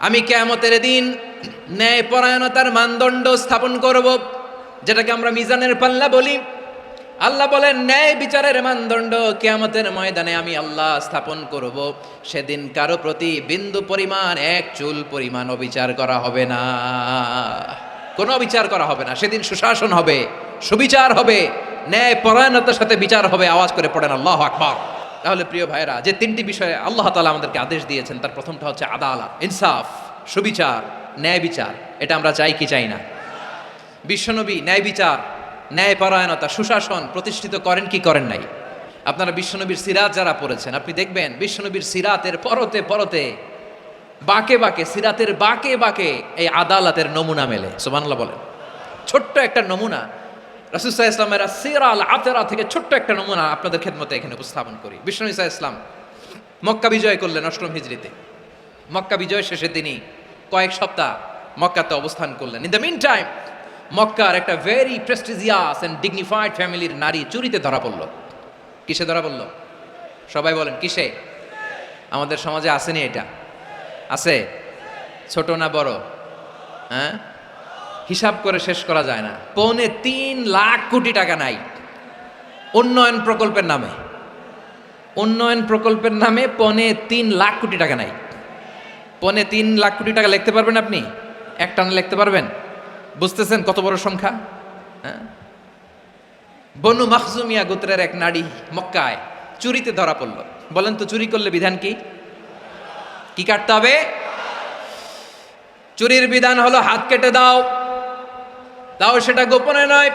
আমি কিয়ামতের দিন ন্যায়পরায়ণতার মানদণ্ড স্থাপন করব, যেটাকে আমরা মিজানের পাল্লা বলি। আল্লাহ বলেন ন্যায় বিচারের মানদণ্ড কিয়ামতের ময়দানে আমি আল্লাহ স্থাপন করব। সেদিন কারো প্রতি বিন্দু পরিমাণ, এক চুল পরিমাণ অবিচার করা হবে না, কোনো অবিচার করা হবে না। সেদিন সুশাসন হবে, সুবিচার হবে, ন্যায় পরায়ণতার সাথে বিচার হবে। আওয়াজ করে পড়েন আল্লাহু আকবার। তাহলে প্রিয় ভাইরা, যে তিনটি বিষয়ে আল্লাহ তাআলা আমাদেরকে আদেশ দিয়েছেন, তার প্রথমটা হচ্ছে আদালত, ইনসাফ, সুবিচার, ন্যায় বিচার। এটা আমরা চাই কি চাই না? বিশ্বনবী ন্যায় বিচার, ন্যায়পরায়ণতা, সুশাসন প্রতিষ্ঠিত করেন কি করেন নাই? আপনারা বিশ্বনবীর সিরাত যারা পড়েছেন, আপনি দেখবেন বিশ্বনবীর সিরাতের পরতে পরতে, বাঁকে বাঁকে, সিরাতের বাঁকে বাঁকে এই আদালতের নমুনা মেলে। সুবহানাল্লাহ বলেন। ছোট্ট একটা নমুনা রাসূল সাল্লাল্লাহু আলাইহি ওয়াসাল্লামের সিরা আল আতরা থেকে ছোট্ট একটা নমুনা আপনাদের খেদমতে এখানে উপস্থাপন করি। বিশ্বনবী সাল্লাল্লাহু আলাইহি ওয়াসাল্লাম মক্কা বিজয় করলেন ৮ম হিজরিতে। মক্কা বিজয় শেষে তিনি কয়েক সপ্তাহ মক্কাতে অবস্থান করলেন। ইন দ্য মিন টাইম মক্কার একটা ভেরি প্রেস্টিজিয়াস অ্যান্ড ডিগনিফাইড ফ্যামিলির নারী চুরিতে ধরা পড়ল। কিসে ধরা পড়ল? সবাই বলেন কিসে? আমাদের সমাজে আসেনি এটা? আছে? ছোট না বড়? হ্যাঁ, হিসাব করে শেষ করা যায় না। ৩.৫ লাখ কোটি টাকা নাই উন্নয়ন প্রকল্পের নামে। উন্নয়ন প্রকল্পের নামে ৩.৫ লাখ কোটি টাকা নাই। ৩.৫ লাখ কোটি টাকা লিখতে পারবেন আপনি? একটানা লিখতে পারবেন? বুঝতেছেন কত বড় সংখ্যা? হ্যাঁ, বনু মাখজুমিয়া গোত্রের এক নারী মক্কায় চুরিতে ধরা পড়ল। বলেন তো চুরি করলে বিধান কি? কি কাটতে হবে? চুরির বিধান হলো হাত কেটে দাও। তাও সেটা গোপনে নয়,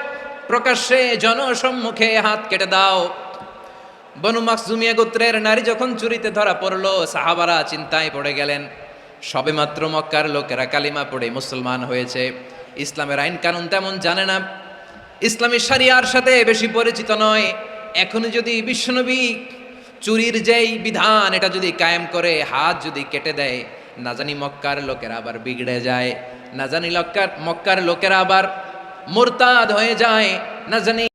প্রকাশ্যে জনসম্মুখে হাত কেটে দাও। বনু মাখজুমিয়া গোত্রের নারী যখন চুরিতে ধরা পড়ল, সাহাবারা চিন্তায় পড়ে গেলেন। সবেমাত্র মক্কার লোকেরা কালিমা পড়ে মুসলমান হয়েছে, ইসলামের আইন কানুন তেমন জানে না, ইসলামী শরিয়ার সাথে বেশি পরিচিত নয়। এখনই যদি বিশ্বনবী চুরির যেই বিধান এটা যদি কায়েম করে হাত যদি কেটে দেয়, না জানি মক্কার লোকেরা আবার বিগড়ে যায়, না জানি মক্কার লোকেরা আবার মুরতাদ হয়ে যায়, না জানি